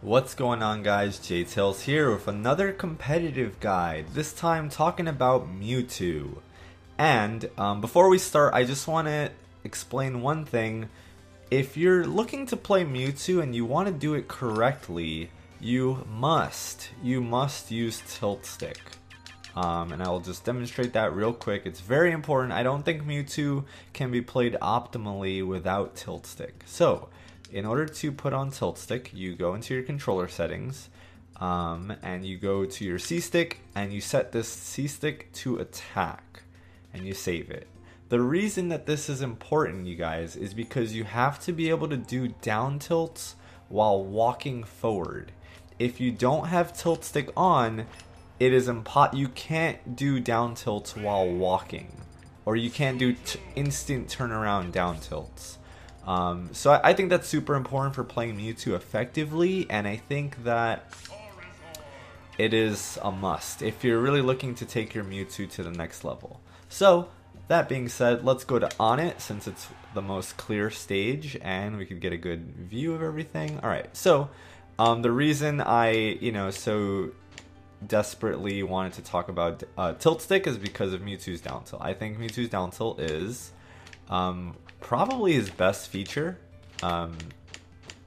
What's going on, guys? JTails here with another competitive guide, this time talking about Mewtwo. And before we start, I just want to explain one thing. If you're looking to play Mewtwo and you want to do it correctly, you must use Tilt Stick. And I will just demonstrate that real quick. It's very important. I don't think Mewtwo can be played optimally without Tilt Stick. So, in order to put on Tilt Stick, you go into your controller settings, and you go to your C-Stick, and you set this C-Stick to attack, and you save it. The reason that this is important, you guys, is because you have to be able to do down tilts while walking forward. If you don't have Tilt Stick on, it is you can't do down tilts while walking, or you can't do instant turnaround down tilts. So I think that's super important for playing Mewtwo effectively, and I think that it is a must if you're really looking to take your Mewtwo to the next level. So, that being said, let's go to On It, since it's the most clear stage, and we could get a good view of everything. Alright, so, the reason I, so desperately wanted to talk about Tilt Stick is because of Mewtwo's down tilt. I think Mewtwo's down tilt is probably his best feature.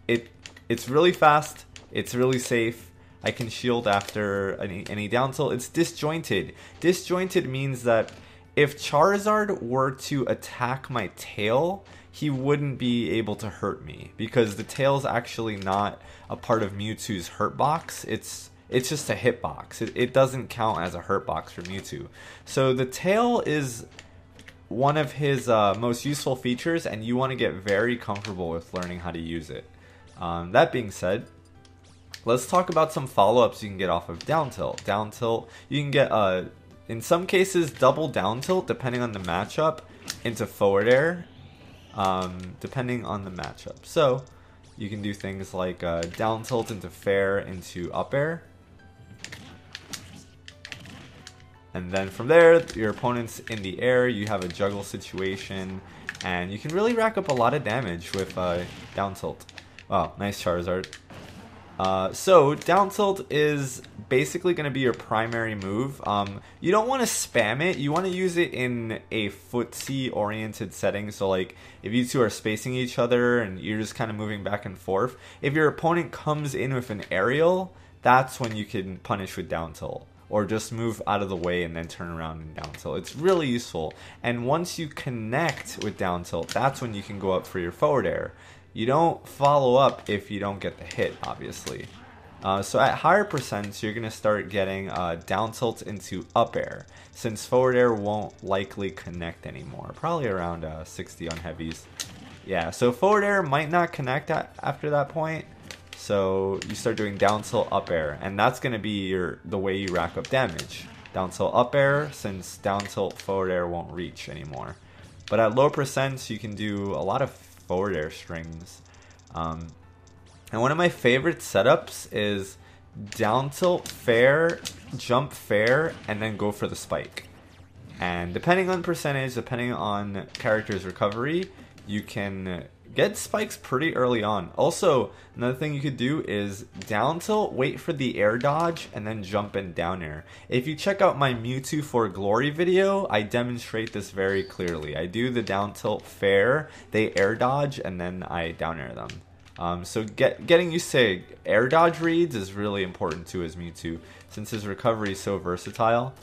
It's really fast, it's really safe. I can shield after any down tilt. It's disjointed. Disjointed means that if Charizard were to attack my tail, he wouldn't be able to hurt me, because the tail is actually not a part of Mewtwo's hurt box. It's just a hitbox. It doesn't count as a hurt box for Mewtwo. So the tail is one of his most useful features, and you want to get very comfortable with learning how to use it. That being said, let's talk about some follow-ups you can get off of down tilt. Down tilt, you can get, in some cases, double down tilt, depending on the matchup, into forward air, depending on the matchup. So, you can do things like down tilt into fair into up air. And then from there, your opponent's in the air, you have a juggle situation, and you can really rack up a lot of damage with down tilt. Wow, nice Charizard. So, down tilt is basically going to be your primary move. You don't want to spam it, you want to use it in a footsie-oriented setting, so like, if you two are spacing each other and you're just kind of moving back and forth, if your opponent comes in with an aerial, that's when you can punish with down tilt. Or just move out of the way and then turn around and down tilt. It's really useful. And once you connect with down tilt, that's when you can go up for your forward air. You don't follow up if you don't get the hit, obviously. So at higher percents, you're going to start getting down tilt into up air, since forward air won't likely connect anymore. Probably around 60 on heavies. Yeah, so forward air might not connect after that point. So you start doing down tilt up air, and that's going to be the way you rack up damage. Down tilt up air, since down tilt forward air won't reach anymore. But at low percents, you can do a lot of forward air strings. And one of my favorite setups is down tilt fair, jump fair, and then go for the spike. And depending on percentage, depending on character's recovery, you can get spikes pretty early on. Also, another thing you could do is down tilt, wait for the air dodge, and then jump in down air. If you check out my Mewtwo for Glory video, I demonstrate this very clearly. I do the down tilt fair, they air dodge, and then I down air them. So getting used to air dodge reads is really important too as Mewtwo, since his recovery is so versatile.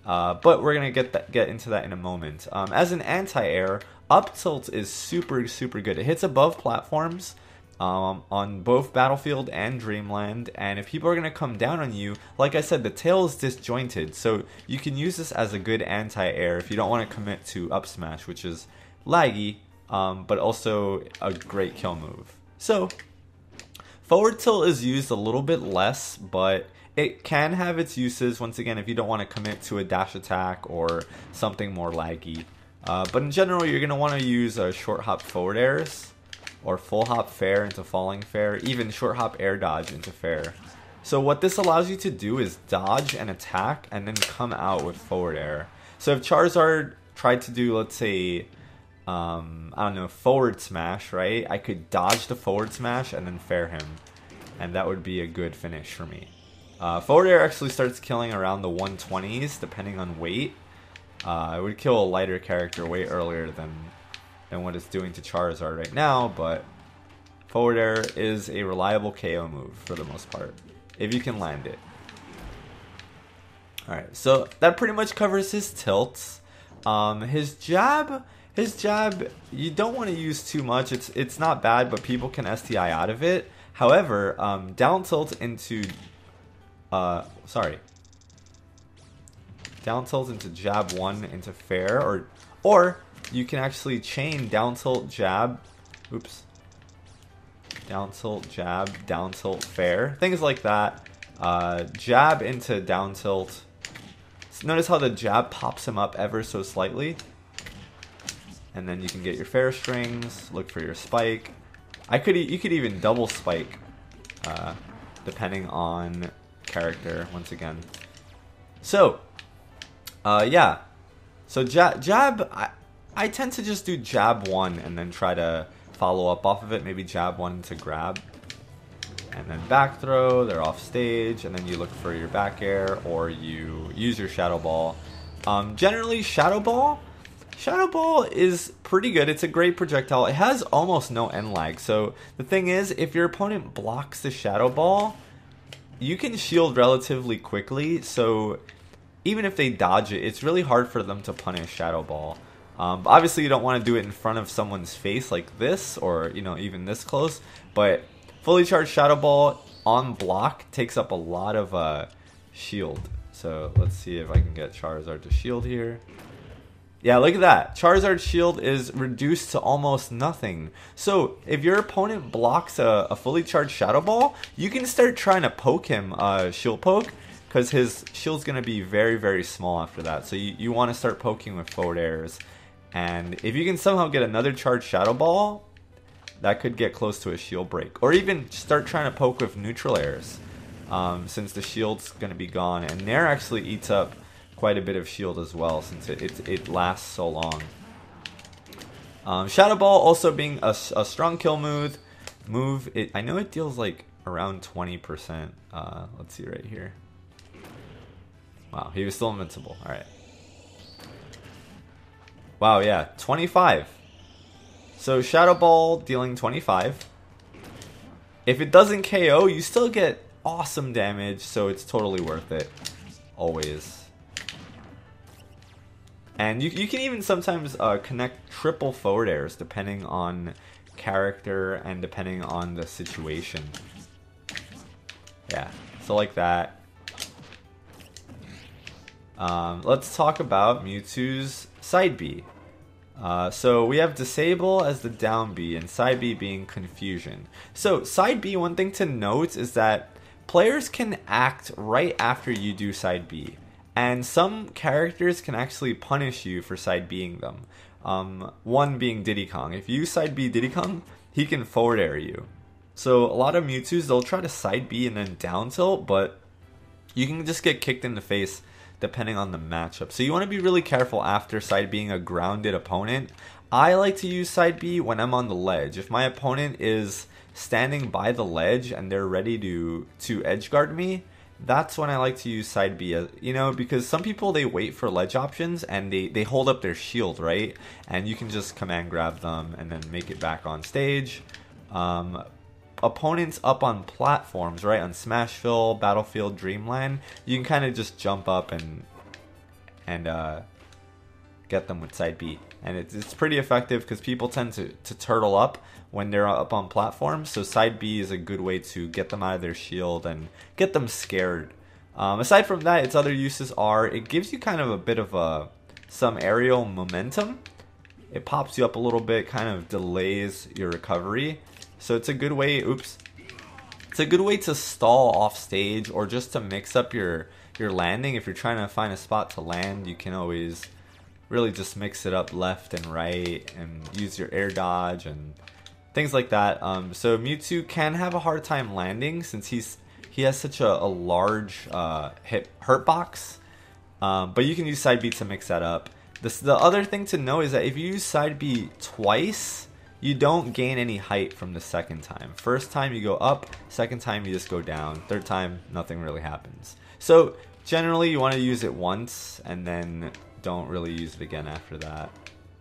But we're going to get into that in a moment. As an anti-air, up tilt is super good. It hits above platforms on both Battlefield and Dreamland, and if people are going to come down on you, like I said, the tail is disjointed, so you can use this as a good anti-air if you don't want to commit to up smash, which is laggy, but also a great kill move. So, forward tilt is used a little bit less, but it can have its uses, once again, if you don't want to commit to a dash attack or something more laggy. But in general, you're going to want to use short hop forward airs, or full hop fair into falling fair, even short hop air dodge into fair. So what this allows you to do is dodge and attack, and then come out with forward air. So if Charizard tried to do, let's say, I don't know, forward smash, right? I could dodge the forward smash and then fair him. and that would be a good finish for me. Forward air actually starts killing around the 120s, depending on weight. It would kill a lighter character way earlier than what it's doing to Charizard right now, but forward air is a reliable KO move for the most part, if you can land it. Alright, so that pretty much covers his tilts. His jab, you don't want to use too much. It's not bad, but people can STI out of it. However, down tilt into jab 1 into fair, or you can actually chain down tilt jab, down tilt jab, down tilt fair, things like that. Jab into down tilt. Notice how the jab pops him up ever so slightly, and then you can get your fair strings. Look for your spike. You could even double spike, depending on character. Once again, so yeah. So jab. I tend to just do jab 1 and then try to follow up off of it. Maybe jab 1 to grab, and then back throw. They're off stage, and then you look for your back air, or you use your Shadow Ball. Generally, Shadow Ball is pretty good. It's a great projectile. It has almost no end lag. So the thing is, if your opponent blocks the Shadow Ball, you can shield relatively quickly. So even if they dodge it, it's really hard for them to punish Shadow Ball. Obviously, you don't want to do it in front of someone's face like this, or even this close. But fully charged Shadow Ball on block takes up a lot of shield. So let's see if I can get Charizard to shield here. Yeah, look at that. Charizard's shield is reduced to almost nothing. So if your opponent blocks a fully charged Shadow Ball, you can start trying to poke him, shield poke, because his shield's going to be very, very small after that. So you want to start poking with forward airs. And if you can somehow get another charged Shadow Ball, that could get close to a shield break. Or even start trying to poke with neutral airs, since the shield's going to be gone. And Nair actually eats up quite a bit of shield as well, since it lasts so long. Shadow Ball also being a strong kill move. I know it deals like around 20%. Let's see right here. Wow, he was still invincible. Alright. Wow, yeah, 25. So Shadow Ball dealing 25. If it doesn't KO, you still get awesome damage, so it's totally worth it. Always. And you can even sometimes connect triple forward airs depending on character and depending on the situation. Yeah, so like that. Let's talk about Mewtwo's side B. So we have Disable as the down B and side B being Confusion. So side B, one thing to note is that players can act right after you do side B. And some characters can actually punish you for side B'ing them. One being Diddy Kong. If you side B Diddy Kong, he can forward air you. So a lot of Mewtwo's, they'll try to side B and then down tilt, but you can just get kicked in the face depending on the matchup. So you want to be really careful after side being a grounded opponent. I like to use side B when I'm on the ledge. If my opponent is standing by the ledge and they're ready to edge guard me, that's when I like to use side B, because some people, they wait for ledge options and they hold up their shield, right? And you can just command grab them and then make it back on stage. Opponents up on platforms, right? On Smashville, Battlefield, Dreamland, you can kind of just jump up and get them with side B. And it's pretty effective because people tend to turtle up when they're up on platforms. So side B is a good way to get them out of their shield and get them scared. Aside from that, its other uses are, it gives you kind of a bit of some aerial momentum. It pops you up a little bit, kind of delays your recovery. So it's a good way, it's a good way to stall off stage or just to mix up your landing. If you're trying to find a spot to land, you can always really just mix it up left and right and use your air dodge and things like that. So Mewtwo can have a hard time landing since he has such a large hurt box. But you can use side B to mix that up. The other thing to know is that if you use side B twice, you don't gain any height from the second time. First time you go up, second time you just go down, third time nothing really happens. So generally you want to use it once and then don't really use it again after that,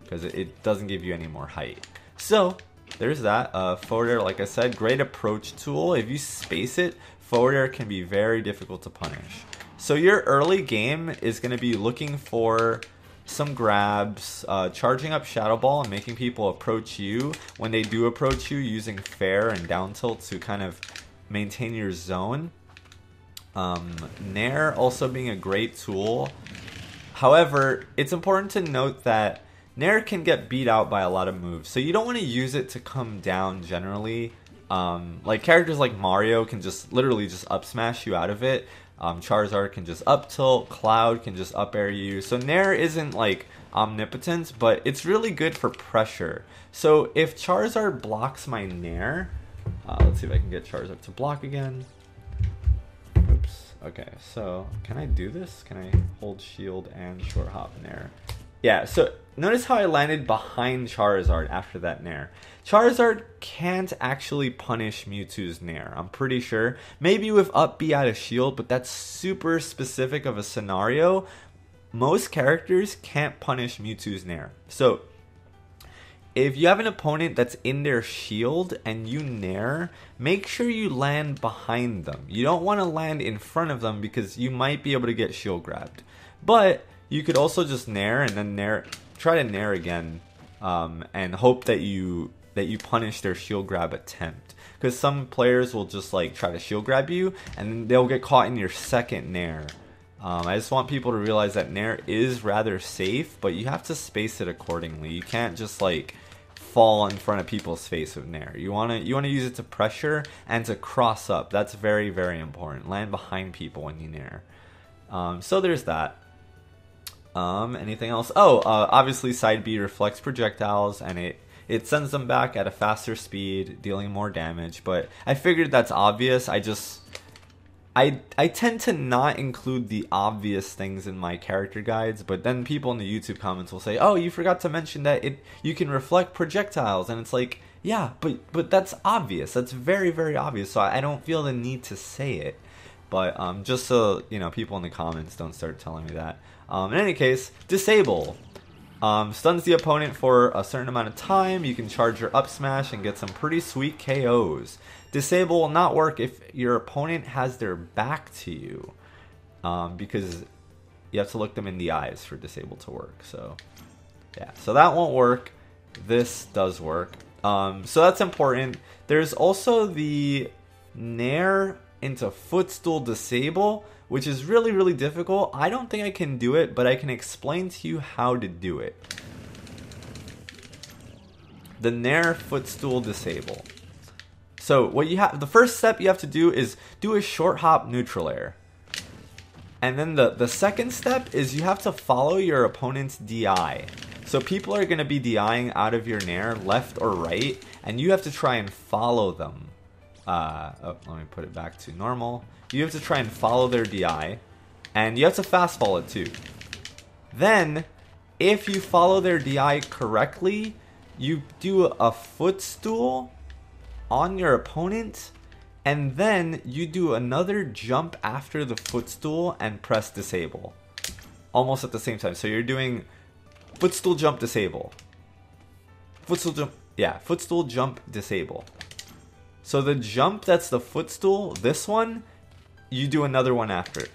because it doesn't give you any more height. So there's that. Forward air, like I said, great approach tool. If you space it, forward air can be very difficult to punish. So your early game is going to be looking for some grabs, charging up Shadow Ball and making people approach you. When they do approach you, using fair and down tilt to kind of maintain your zone. Nair also being a great tool. However, it's important to note that Nair can get beat out by a lot of moves, so you don't want to use it to come down generally. Like characters like Mario can just literally just up smash you out of it. Charizard can just up tilt, Cloud can just up air you. So Nair isn't like omnipotent, but it's really good for pressure. So if Charizard blocks my Nair, let's see if I can get Charizard to block again. Oops. Okay, so can I do this? Can I hold shield and short hop Nair? Yeah, so notice how I landed behind Charizard after that Nair. Charizard can't actually punish Mewtwo's Nair, I'm pretty sure. Maybe with up B out of shield, but that's super specific of a scenario. Most characters can't punish Mewtwo's Nair. So if you have an opponent that's in their shield and you Nair, make sure you land behind them. You don't want to land in front of them because you might be able to get shield grabbed. But you could also just Nair and then try to Nair again, and hope that you punish their shield grab attempt. Because some players will just like try to shield grab you and then they'll get caught in your second Nair. I just want people to realize that Nair is rather safe, but you have to space it accordingly. You can't just like fall in front of people's face with Nair. You wanna use it to pressure and to cross up. That's very, very important. Land behind people when you Nair. So there's that. Anything else? Obviously side B reflects projectiles and it sends them back at a faster speed, dealing more damage, but I figured that's obvious. I tend to not include the obvious things in my character guides, but then people in the YouTube comments will say, oh, you forgot to mention that you can reflect projectiles, and it's like, yeah, but that's obvious. That's very, very obvious, so I don't feel the need to say it. But just so people in the comments don't start telling me that. In any case, disable. Stuns the opponent for a certain amount of time. You can charge your up smash and get some pretty sweet KOs. Disable will not work if your opponent has their back to you, because you have to look them in the eyes for disable to work. So yeah, so that won't work. This does work. So that's important. There's also the Nair into footstool disable, which is really, really difficult. I don't think I can do it, but I can explain to you how to do it. The Nair footstool disable. So what you have, the first step you have to do is do a short hop neutral air. And then the second step is you have to follow your opponent's DI. So people are going to be DIing out of your Nair left or right, and you have to try and follow them. Let me put it back to normal. You have to try and follow their DI, and you have to fast fall it too. Then, if you follow their DI correctly, you do a footstool on your opponent, and then you do another jump after the footstool and press disable. Almost at the same time. So you're doing footstool jump disable. Footstool jump, yeah, footstool jump disable. So the jump that's the footstool, this one, you do another one after it.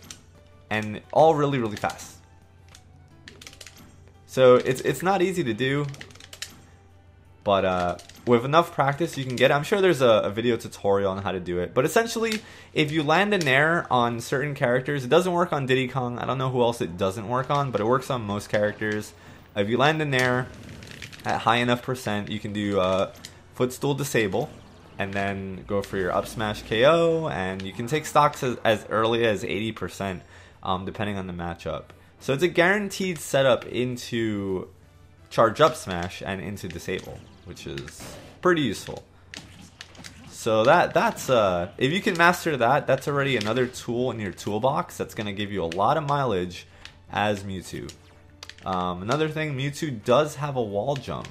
And all really, really fast. So it's not easy to do, but with enough practice you can get it. I'm sure there's a video tutorial on how to do it. But essentially, if you land a Nair on certain characters, it doesn't work on Diddy Kong. I don't know who else it doesn't work on, but it works on most characters. If you land a Nair at high enough percent, you can do footstool disable, and then go for your up smash KO, and you can take stocks as early as 80%, depending on the matchup. So it's a guaranteed setup into charge up smash and into disable, which is pretty useful. So that's if you can master that, that's already another tool in your toolbox that's going to give you a lot of mileage as Mewtwo. Another thing, Mewtwo does have a wall jump.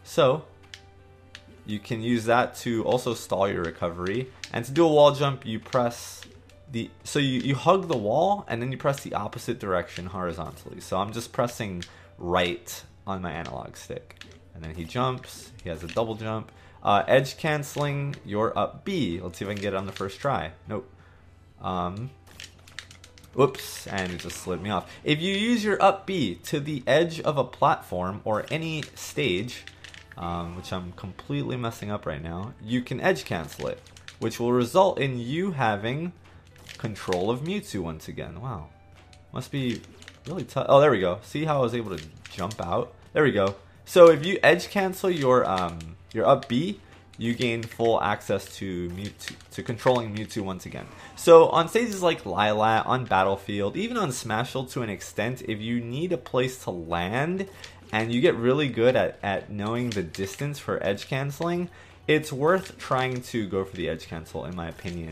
So you can use that to also stall your recovery. And to do a wall jump, you press so you hug the wall and then you press the opposite direction horizontally. So I'm just pressing right on my analog stick. And then he jumps, he has a double jump. Edge canceling your up B. Let's see if I can get it on the first try. Nope. Whoops, and it just slid me off. If you use your up B to the edge of a platform or any stage, which I'm completely messing up right now, you can edge cancel it, which will result in you having control of Mewtwo once again. Wow. Must be really tough. Oh, there we go. See how I was able to jump out? There we go. So if you edge cancel your up B, you gain full access to Mewtwo, to controlling Mewtwo once again. So on stages like Lylat, on Battlefield, even on Smashville to an extent, if you need a place to land and you get really good at knowing the distance for edge canceling, it's worth trying to go for the edge cancel, in my opinion.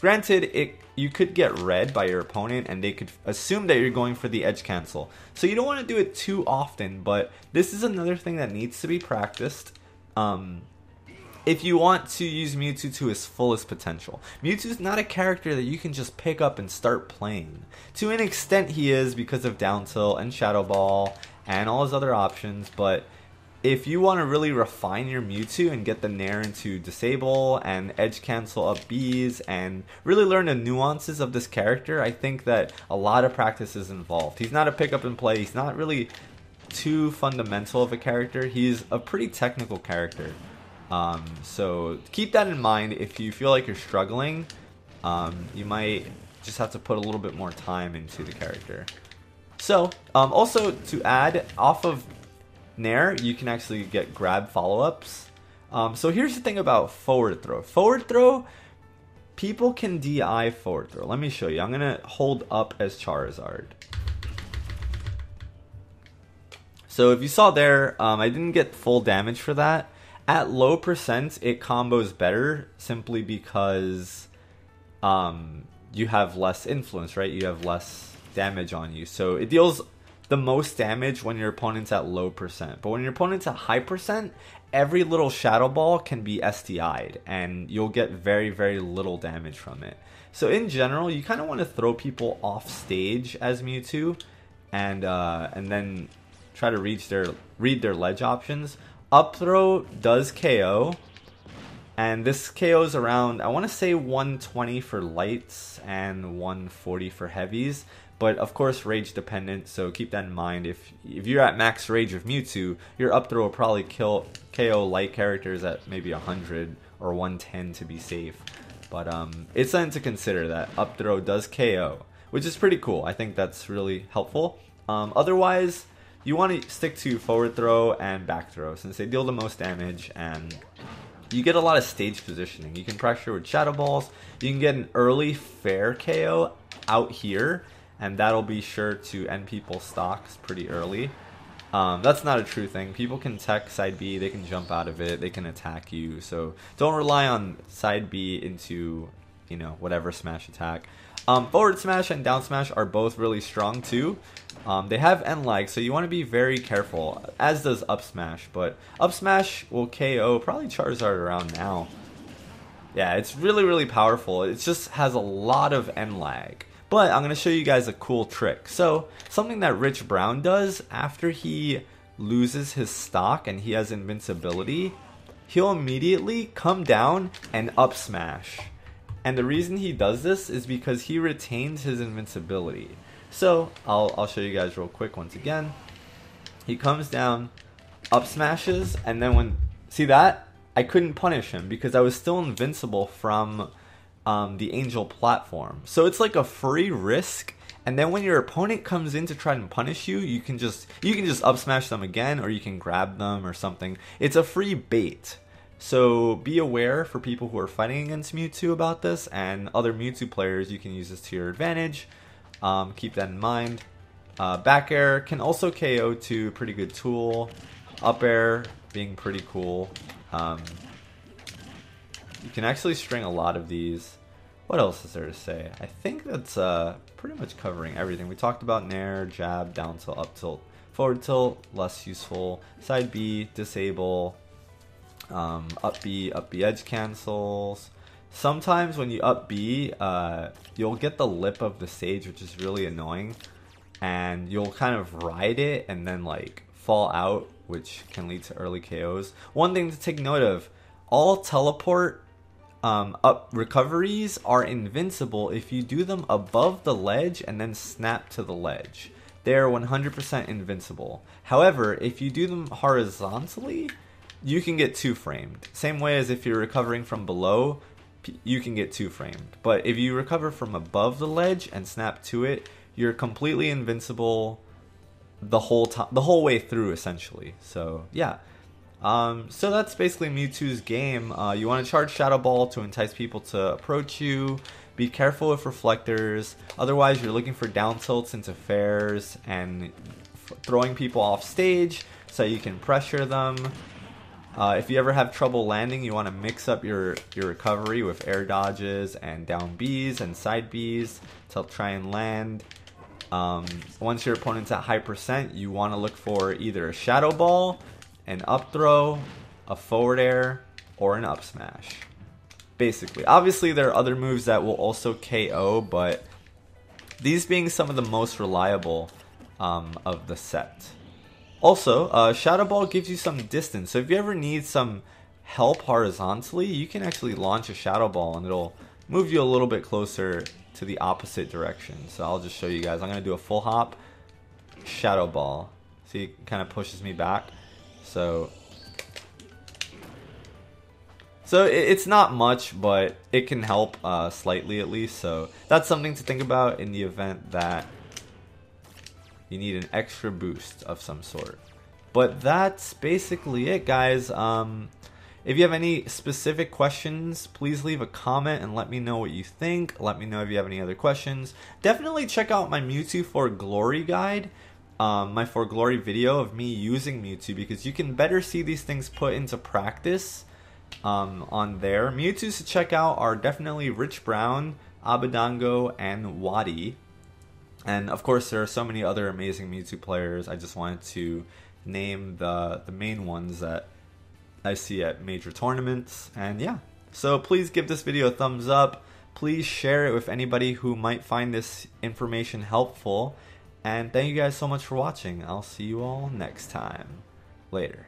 Granted, you could get read by your opponent and they could assume that you're going for the edge cancel. So you don't want to do it too often, but this is another thing that needs to be practiced if you want to use Mewtwo to his fullest potential. Mewtwo's not a character that you can just pick up and start playing. To an extent he is because of down tilt and Shadow Ball and all his other options, but if you want to really refine your Mewtwo and get the Nair into disable and edge cancel up Bs and really learn the nuances of this character, I think that a lot of practice is involved. He's not a pick up and play, he's not really too fundamental of a character, he's a pretty technical character. So keep that in mind. If you feel like you're struggling, you might just have to put a little bit more time into the character. So also to add, off of Nair, you can actually get grab follow-ups. So here's the thing about forward throw. Forward throw, people can DI forward throw. Let me show you. I'm going to hold up as Charizard. So if you saw there, I didn't get full damage for that. At low percent, it combos better simply because you have less influence, right? You have less damage on you. So it deals the most damage when your opponent's at low percent. But when your opponent's at high percent, every little Shadow Ball can be SDI'd, and you'll get very, very little damage from it. So in general, you kind of want to throw people off stage as Mewtwo, and then try to read their ledge options. Up throw does KO, and this KO's around, I want to say 120 for lights and 140 for heavies, but of course rage dependent, so keep that in mind. If you're at max rage with Mewtwo, your up throw will probably KO light characters at maybe 100 or 110 to be safe. But it's something to consider that up throw does KO, which is pretty cool. I think that's really helpful. Otherwise, you want to stick to forward throw and back throw since they deal the most damage, and you get a lot of stage positioning. You can pressure with Shadow Balls. You can get an early fair KO out here, and that'll be sure to end people's stocks pretty early. That's not a true thing. People can tech side B, they can jump out of it, they can attack you. So don't rely on side B into, you know, whatever smash attack. Forward smash and down smash are both really strong too. They have end lag, so you want to be very careful, as does up smash. But up smash will KO probably Charizard around now. Yeah, it's really, really powerful. It just has a lot of end lag. But I'm going to show you guys a cool trick. So something that Rich Brown does after he loses his stock and he has invincibility, he'll immediately come down and up smash. And the reason he does this is because he retains his invincibility. So I'll show you guys real quick once again. He comes down, up smashes, and then when, see that? I couldn't punish him because I was still invincible from the Angel platform. So it's like a free risk, and then when your opponent comes in to try and punish you, you can just up smash them again, or you can grab them or something. It's a free bait. So be aware for people who are fighting against Mewtwo about this, and other Mewtwo players, you can use this to your advantage. Keep that in mind. Back air can also KO too, pretty good tool. Up air being pretty cool. You can actually string a lot of these. What else is there to say? I think that's pretty much covering everything. We talked about Nair, jab, down tilt, up tilt, forward tilt, less useful. Side B, disable. Up B edge cancels. Sometimes when you up B, you'll get the lip of the stage, which is really annoying. And you'll kind of ride it and then like fall out, which can lead to early KOs. One thing to take note of, all teleport up recoveries are invincible if you do them above the ledge and then snap to the ledge. They're 100% invincible. However, if you do them horizontally, you can get 2-framed. Same way as if you're recovering from below, you can get 2-framed. But if you recover from above the ledge and snap to it, you're completely invincible the whole way through, essentially. So yeah. So that's basically Mewtwo's game. You want to charge Shadow Ball to entice people to approach you. Be careful with reflectors. Otherwise, you're looking for down tilts into fairs and throwing people off stage so you can pressure them. If you ever have trouble landing, you want to mix up your recovery with air dodges and down Bs and side Bs to try and land. Once your opponent's at high percent, you want to look for either a Shadow Ball, an up throw, a forward air, or an up smash. Basically. Obviously, there are other moves that will also KO, but these being some of the most reliable of the set. Also, Shadow Ball gives you some distance, so if you ever need some help horizontally, you can actually launch a Shadow Ball and it'll move you a little bit closer to the opposite direction. So I'll just show you guys. I'm going to do a full hop, Shadow Ball. See, it kind of pushes me back. So it's not much, but it can help slightly at least. So that's something to think about in the event that you need an extra boost of some sort. But that's basically it, guys. If you have any specific questions, please leave a comment and let me know what you think. Let me know if you have any other questions. Definitely check out my Mewtwo for Glory guide, my For Glory video of me using Mewtwo, because you can better see these things put into practice on there. Mewtwo's to check out are definitely Rich Brown, Abadango, and Wadi. And of course, there are so many other amazing Mewtwo players. I just wanted to name the main ones that I see at major tournaments. And yeah, so please give this video a thumbs up. Please share it with anybody who might find this information helpful. And thank you guys so much for watching. I'll see you all next time. Later.